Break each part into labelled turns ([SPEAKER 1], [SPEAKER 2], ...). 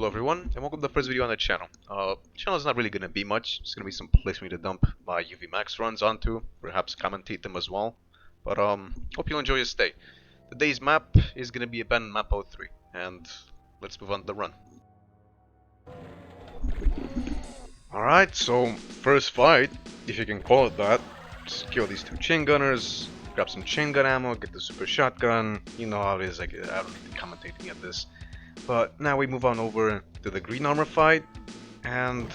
[SPEAKER 1] Hello everyone, and welcome to the first video on the channel. Channel is not really going to be much. It's going to be some place for me to dump my UV Max runs onto, perhaps commentate them as well. But hope you enjoy your stay. Today's map is going to be abandoned MAP03, and let's move on to the run. Alright, so first fight, if you can call it that. Just kill these two chain gunners, grab some chain gun ammo, get the super shotgun. You know how it is, I don't need to commentate any of this. But now we move on over to the green armor fight, and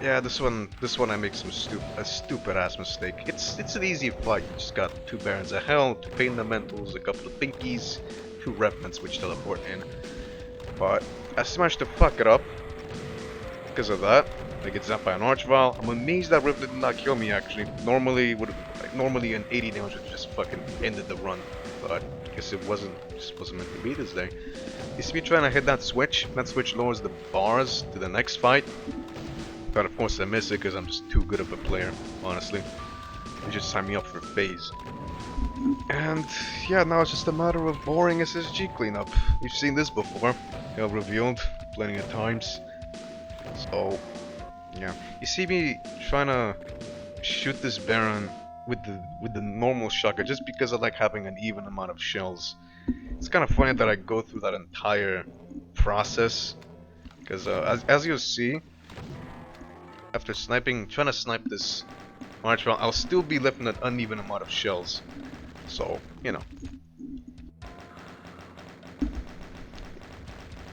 [SPEAKER 1] yeah, this one I make a stupid ass mistake. It's an easy fight. You just got two Barons of Hell, two Pain Elementals, a couple of Pinkies, two Revenants which teleport in. But I smashed to fuck it up because of that. I get zapped by an Archvile. I'm amazed that Revenant did not kill me actually. Normally an 80 damage would just fucking ended the run, but I guess it just wasn't meant to be this day. You see me trying to hit that switch lowers the bars to the next fight. But of course I miss it because I'm just too good of a player, honestly. They just signed me up for phase. And yeah, now it's just a matter of boring SSG cleanup. We've seen this before, revealed plenty of times. So yeah, you see me trying to shoot this Baron with the normal shotgun just because I like having an even amount of shells. It's kind of funny that I go through that entire process, because as you'll see, after trying to snipe this Archvile, I'll still be left with an uneven amount of shells. So, you know.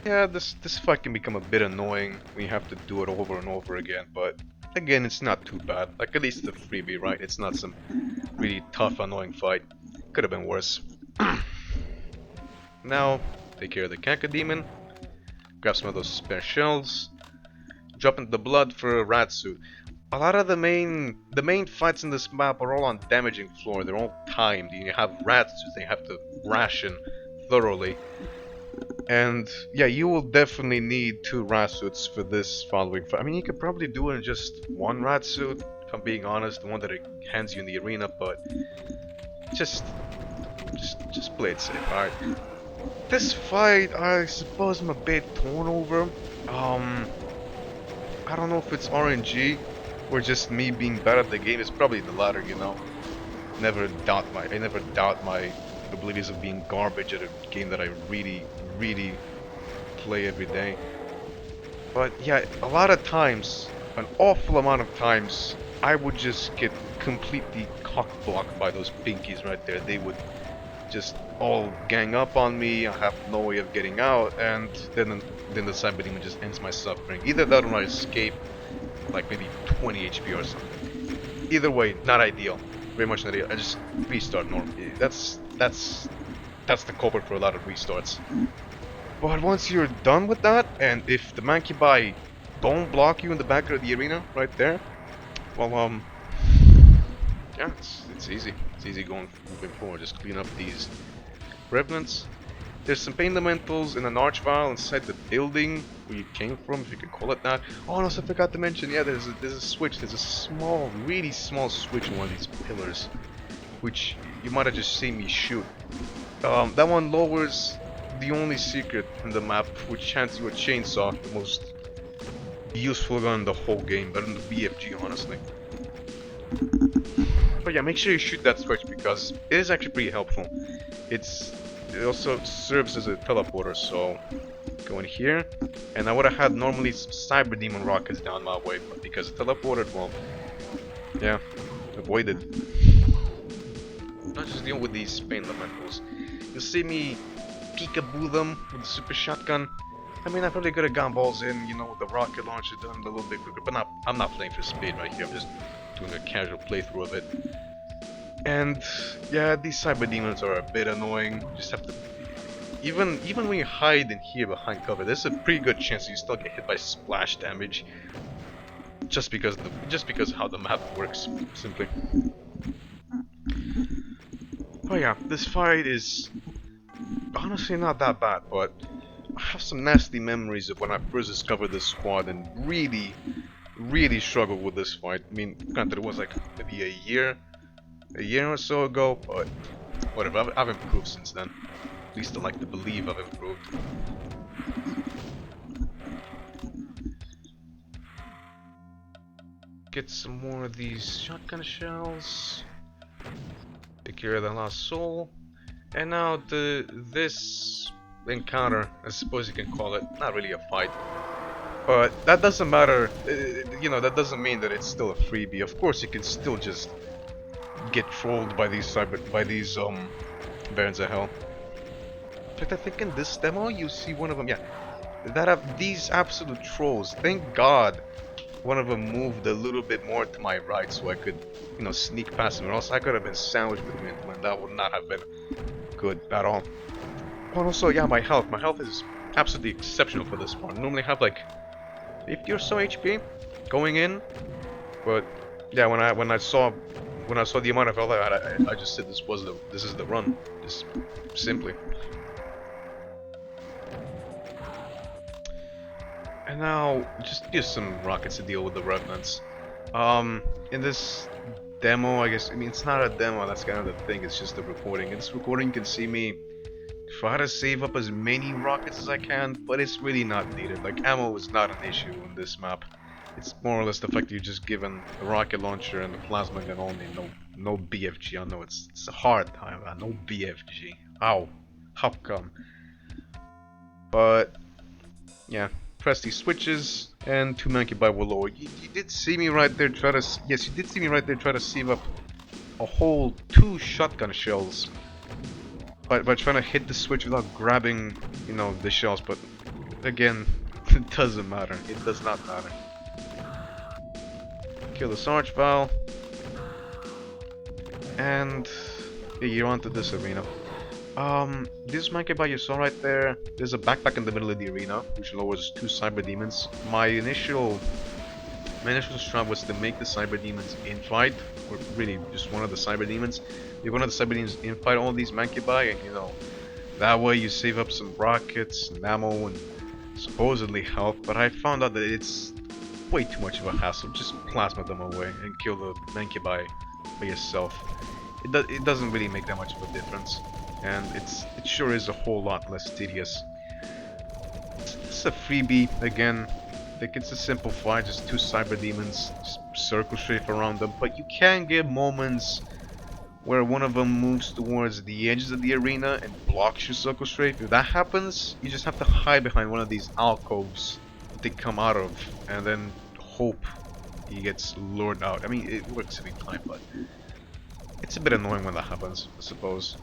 [SPEAKER 1] Yeah, this fight can become a bit annoying when you have to do it over and over again, but again, it's not too bad. Like, at least it's a freebie, right? It's not some really tough, annoying fight. Could have been worse. Now, take care of the Kanka Demon, grab some of those spare shells, drop into the blood for a rat suit. A lot of the main fights in this map are all on damaging floor. They're all timed. You have rat suits they have to ration thoroughly. And yeah, you will definitely need 2 rat suits for this following fight. I mean, you could probably do it in just 1 rat suit, if I'm being honest, the one that it hands you in the arena, but just play it safe, alright? This fight, I suppose I'm a bit torn over. I don't know if it's RNG or just me being bad at the game. It's probably the latter, you know. I never doubt my abilities of being garbage at a game that I really play every day. But yeah, a lot of times, an awful amount of times, I would just get completely cock-blocked by those Pinkies right there. They would just all gang up on me. I have no way of getting out, and then the Cyber Demon just ends my suffering. Either that or I escape like maybe 20 HP or something. Either way, not ideal. Very much not ideal. I just restart normally. That's the culprit for a lot of restarts. But once you're done with that, and if the Mancubi don't block you in the back of the arena right there, well yeah, it's easy. It's easy moving forward. Just clean up these Revenants. There's some Pain Elementals and an Archvile inside the building where you came from, if you could call it that. Oh, and also I forgot to mention, yeah, there's a switch. There's a really small switch in one of these pillars, which you might have just seen me shoot. That one lowers the only secret in the map, which hands you a chainsaw, the most useful gun in the whole game, better than the BFG, honestly. But yeah, make sure you shoot that switch because it is actually pretty helpful. It also serves as a teleporter, so go in here, and I would have had normally Cyber Demon rockets down my way, but because it teleported, well, yeah, avoided. Not just dealing with these Pain Elementals. You'll see me peekaboo them with the super shotgun. I mean, I probably could have gone balls in, you know, with the rocket launcher, done it a little bit quicker, but I'm not playing for speed right here. I'm just doing a casual playthrough of it. And yeah, these Cyber Demons are a bit annoying. You just have to, even when you hide in here behind cover, there's a pretty good chance you still get hit by splash damage, just because of how the map works, simply. Oh yeah, this fight is honestly not that bad, but I have some nasty memories of when I first discovered this squad and really struggled with this fight. I mean, granted it was like maybe a year or so ago, but whatever, I've improved since then. At least I like to believe I've improved. get some more of these shotgun shells. Take care of the last soul. And now this encounter, I suppose you can call it, not really a fight. But that doesn't matter, you know, that doesn't mean that it's still a freebie. Of course you can still just get trolled by these Barons of Hell. In fact, I think in this demo you see one of them, yeah. That have these absolute trolls. Thank God one of them moved a little bit more to my right so I could, you know, sneak past him. Or else I could have been sandwiched between them, and that would not have been good at all. But also, yeah, my health is absolutely exceptional for this part. I normally have like 50 or so HP going in, but yeah, when I saw the amount of health I just said this is the run, just simply. And now, just some rockets to deal with the revenants. In this demo, I guess, I mean, it's not a demo, that's kind of the thing, it's just a recording. In this recording, you can see me try to save up as many rockets as I can, but it's really not needed. Like, ammo is not an issue in this map. It's more or less the fact that you're just given the rocket launcher and the plasma gun only, no BFG. I know it's a hard time, man. No BFG. Ow. How come? But, yeah. Press these switches, and 2 monkey by will lower. You did see me right there try to... Yes, you did see me right there try to save up a whole 2 shotgun shells. By trying to hit the switch without grabbing, you know, the shells. But, again, it doesn't matter. It does not matter. Kill the Sarge Val. And... yeah, you're onto this arena. This monkey bar you saw right there, there's a backpack in the middle of the arena, which lowers 2 cyber demons. My initial strat was to make the cyber demons in-fight, or really just one of the cyber demons. If one of the cyber demons in-fight all these monkey bar, and you know, that way you save up some rockets, and ammo, and supposedly health, but I found out that it's way too much of a hassle. Just plasma them away and kill the monkey by yourself. It doesn't really make that much of a difference. And it sure is a whole lot less tedious. It's a freebie again. Like, it's a simple fight, just 2 cyber demons, just circle strafe around them. But you can get moments where one of them moves towards the edges of the arena and blocks your circle strafe. If that happens, you just have to hide behind one of these alcoves that they come out of, and then hope he gets lured out. I mean, it works every time, but it's a bit annoying when that happens, I suppose.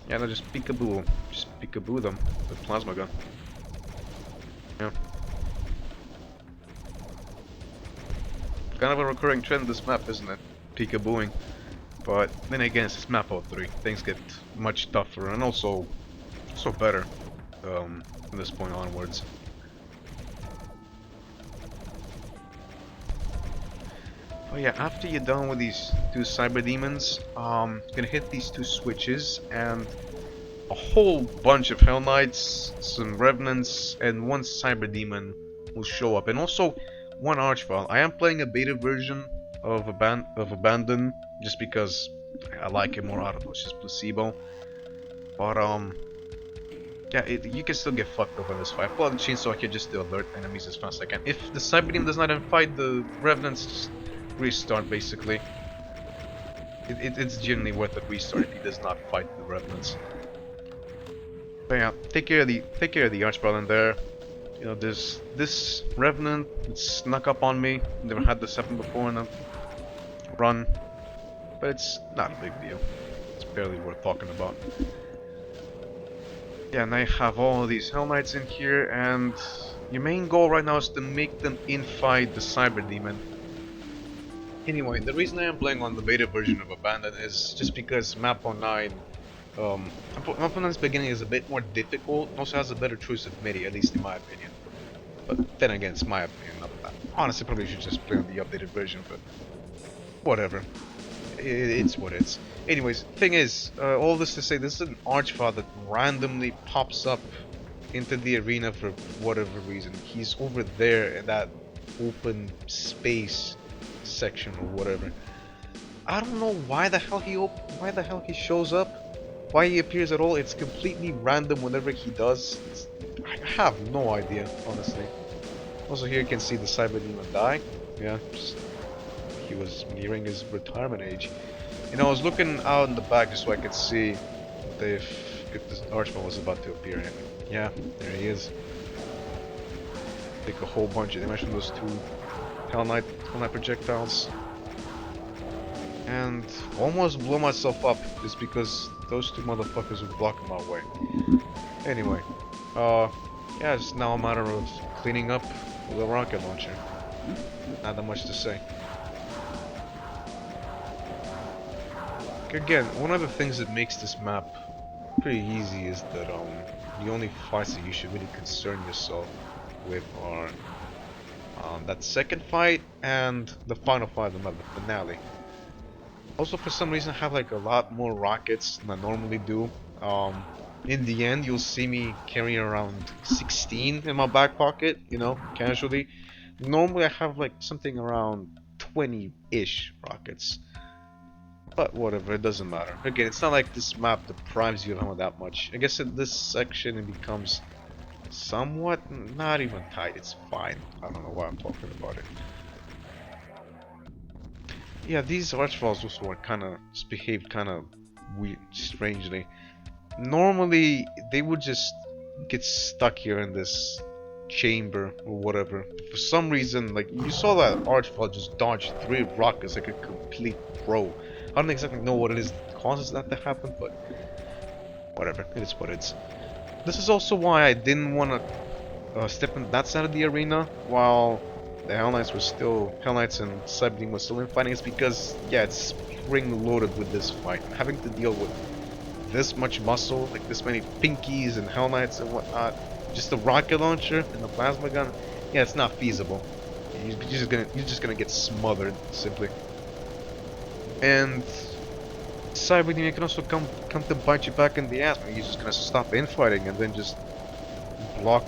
[SPEAKER 1] Yeah, no, just peekaboo them with plasma gun. Yeah. Kind of a recurring trend this map, isn't it? Peekabooing. But then again, it's MAP03. Things get much tougher and also better from this point onwards. But yeah, after you're done with these 2 cyber demons, you're gonna hit these 2 switches and a whole bunch of Hell Knights, some Revenants, and 1 cyber demon will show up, and also 1 Archvile. I am playing a beta version of Abandon just because I like it more. I don't know, it's just placebo. But yeah, you can still get fucked up in this fight. I pull out the chainsaw, I can just alert enemies as fast as I can. If the cyber demon does not fight the Revenants, just restart basically. It's generally worth a restart if he does not fight the Revenants. But yeah, take care of the Archbrother in there. You know, there's this Revenant that snuck up on me. Never had this happen before in a run, but it's not a big deal. It's barely worth talking about. Yeah, and I have all these Hell Knights in here, and your main goal right now is to make them in-fight the Cyber Demon. Anyway, the reason I am playing on the beta version of Abandon is just because MAP09, MAP09's beginning is a bit more difficult, and also has a better choice of MIDI, at least in my opinion. But then again, it's my opinion, not that. Honestly, probably should just play on the updated version, but whatever. It's what it is. Anyways, thing is, all this to say, this is an Archvile that randomly pops up into the arena for whatever reason. He's over there in that open space section or whatever. I don't know why the hell he shows up, why he appears at all. It's completely random whenever he does. I have no idea, honestly. Also, here you can see the Cyber Demon die. Yeah, just he was nearing his retirement age. And I was looking out in the back just so I could see if this Archman was about to appear. And yeah, there he is. Take a whole bunch of damage from those two Hell Knight projectiles. And almost blew myself up just because those two motherfuckers were blocking my way. Anyway, yeah, it's now a matter of cleaning up the rocket launcher. Not that much to say. Again, one of the things that makes this map pretty easy is that the only fights that you should really concern yourself with are that second fight and the final fight, the finale. Also, for some reason, I have like a lot more rockets than I normally do. In the end, you'll see me carrying around 16 in my back pocket, you know, casually. Normally, I have like something around 20-ish rockets. But whatever, it doesn't matter. Again, it's not like this map deprives you of ammo that much. I guess in this section it becomes somewhat, not even tight, it's fine. I don't know why I'm talking about it. Yeah, these archvals also are behaved kind of weird, strangely. Normally, they would just get stuck here in this chamber or whatever. For some reason, like, you saw that archval just dodge 3 rockets like a complete pro. I don't exactly know what it is that causes that to happen, but whatever, it is what it is. This is also why I didn't want to step in that side of the arena while the Hell Knights and Cyberbeam was still in fighting. It's because, yeah, it's spring-loaded with this fight. Having to deal with this much muscle, like this many pinkies and Hell Knights and whatnot, just a rocket launcher and a plasma gun, yeah, it's not feasible. You're just gonna get smothered, simply. And Cyberbeam can also come to bite you back in the ass. He's just gonna stop infighting and then just block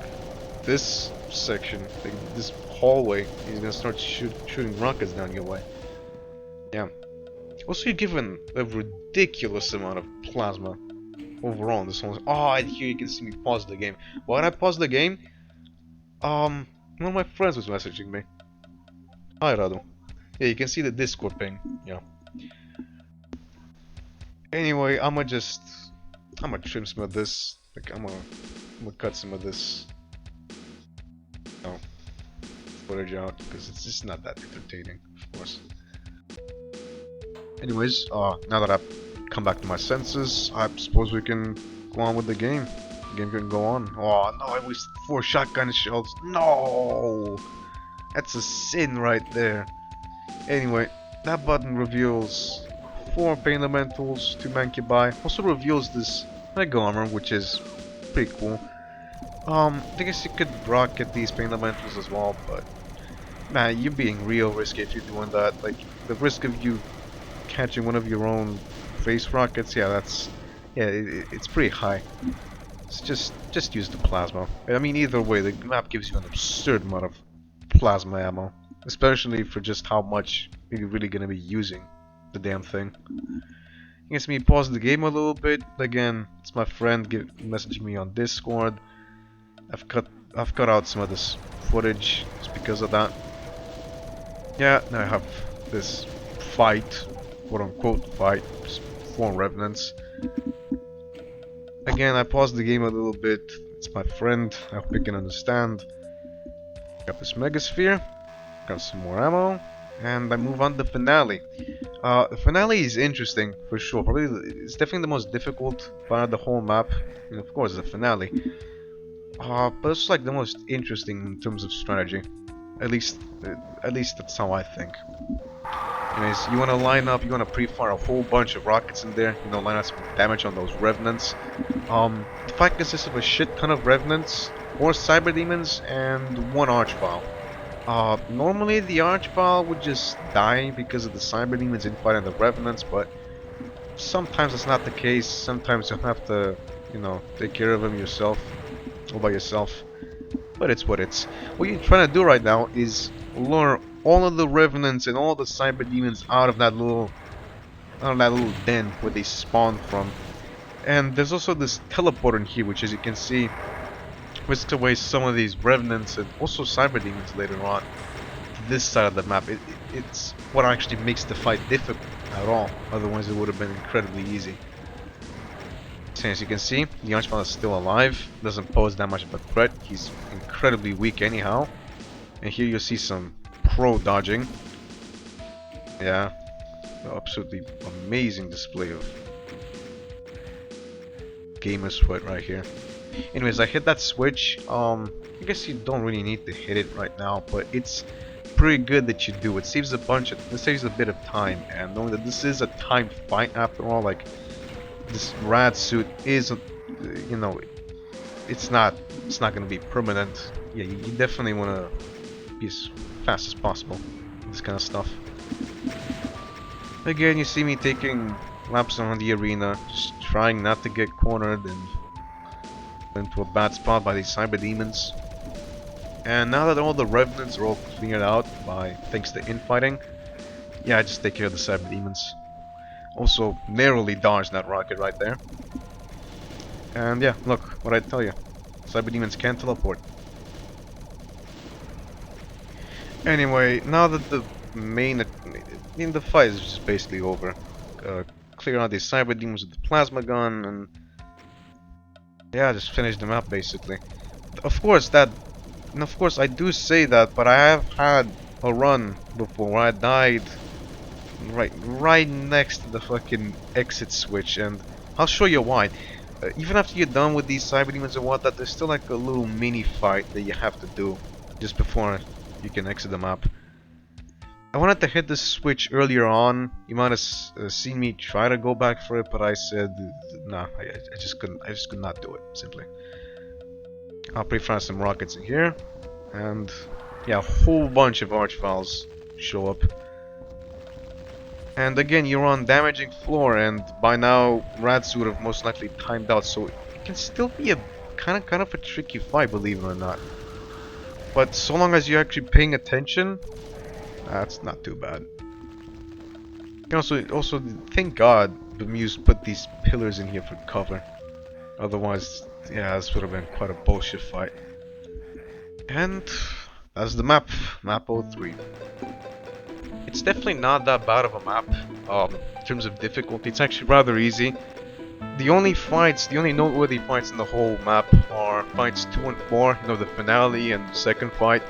[SPEAKER 1] this section, like this hallway. He's gonna start shooting rockets down your way. Yeah. Also, you're given a ridiculous amount of plasma overall in this one. Oh, and here you can see me pause the game. Why did I pause the game? One of my friends was messaging me. Hi, Radu. Yeah, you can see the Discord ping. Yeah. Anyway, I'ma trim some of this. Like, I'ma cut some of this, you know, footage out because it's just not that entertaining, of course. Anyways, now that I've come back to my senses, I suppose we can go on with the game. The game can go on. Oh no, I wasted 4 shotgun shells. No! That's a sin right there. Anyway, that button reveals 4 pain elementals, 2 mancubi. Also reveals this mega armor, which is pretty cool. I guess you could rocket these pain elementals as well, but man, you're being real risky if you're doing that. Like, the risk of you catching one of your own face rockets, yeah, it's pretty high. It's just use the plasma. I mean, either way, the map gives you an absurd amount of plasma ammo, especially for just how much you're really gonna be using the damn thing. I guess me pause the game a little bit. Again, it's my friend messaging me on Discord. I've cut out some of this footage just because of that. Yeah, now I have this fight, quote unquote fight, 4 revenants. Again, I paused the game a little bit. It's my friend, I hope you can understand. Got this megasphere, got some more ammo, and I move on to the finale. The finale is interesting for sure. Probably it's definitely the most difficult part of the whole map, and of course the finale. But it's like the most interesting in terms of strategy. At least that's how I think. Anyways, you want to line up, you want to pre-fire a whole bunch of rockets in there, you know, line up some damage on those revenants. The fight consists of a shit ton of revenants, 4 cyber demons, and 1 archvile. Normally the archvile would just die because of the cyber demons infighting the revenants, but sometimes that's not the case. Sometimes you'll have to, you know, take care of them yourself, all by yourself. But it's what it's. What you're trying to do right now is lure all of the revenants and all the cyber demons out of that little den where they spawn from. And there's also this teleporter in here, which, as you can see, whisks away some of these revenants and also cyber demons later on. this side of the map. It's what actually makes the fight difficult at all. Otherwise, it would have been incredibly easy. So as you can see, the Archvile is still alive. Doesn't pose that much of a threat. He's incredibly weak anyhow. And here you see some pro dodging. Yeah, absolutely amazing display of gamer sweat right here. Anyways, I hit that switch. I guess you don't really need to hit it right now, but it's pretty good that you do. It saves a bit of time, and knowing that this is a timed fight after all, like this rad suit is, you know, it's not gonna be permanent. Yeah, you definitely want to be as fast as possible with this kind of stuff. Again, you see me taking laps around the arena, just trying not to get cornered and into a bad spot by these cyber demons. And now that all the revenants are all cleared out thanks to infighting, yeah, I just take care of the cyber demons. Also, narrowly dodged that rocket right there. And yeah, look, what I tell you, cyber demons can't teleport. Anyway, now that the fight is just basically over. Clear out these cyber demons with the plasma gun, and yeah, just finish them up basically. Of course, I do say that, but I have had a run before where I died right next to the fucking exit switch, and I'll show you why. Even after you're done with these cyber demons and whatnot, there's still like a little mini fight that you have to do just before you can exit the map. I wanted to hit this switch earlier on. You might have seen me try to go back for it, but I said nah. I just couldn't. I just could not do it simply. I'll pre-fire some rockets in here, and yeah, a whole bunch of Archviles show up. And again, you're on damaging floor, and by now Rats would have most likely timed out, so it can still be a kind of a tricky fight, believe it or not. But so long as you're actually paying attention, that's not too bad. And also, thank God Bemuse put these pillars in here for cover. Otherwise, yeah, this would have been quite a bullshit fight. And that's the map, MAP03. It's definitely not that bad of a map. In terms of difficulty, it's actually rather easy. The only noteworthy fights in the whole map are fights 2 and 4, you know, the finale and the second fight.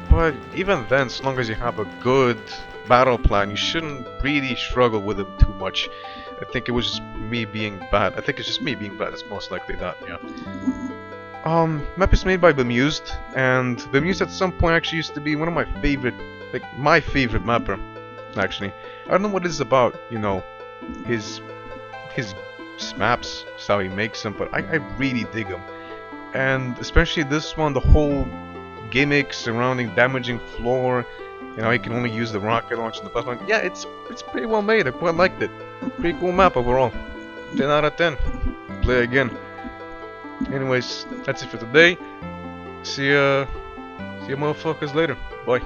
[SPEAKER 1] But even then, as long as you have a good battle plan, you shouldn't really struggle with them too much. I think it was just me being bad. I think it's just me being bad. It's most likely that, yeah. Map is made by Bemused, and Bemused at some point actually used to be one of my favorite, like my favorite mapper, actually. I don't know what it's about, you know, his maps, it's how he makes them, but I really dig them. And especially this one, the whole gimmick surrounding damaging floor, you know, you can only use the rocket launch and the plasma. Yeah, it's pretty well made. I quite liked it. Pretty cool map overall. 10 out of 10. Play again. Anyways, that's it for today. See ya motherfuckers later. Bye.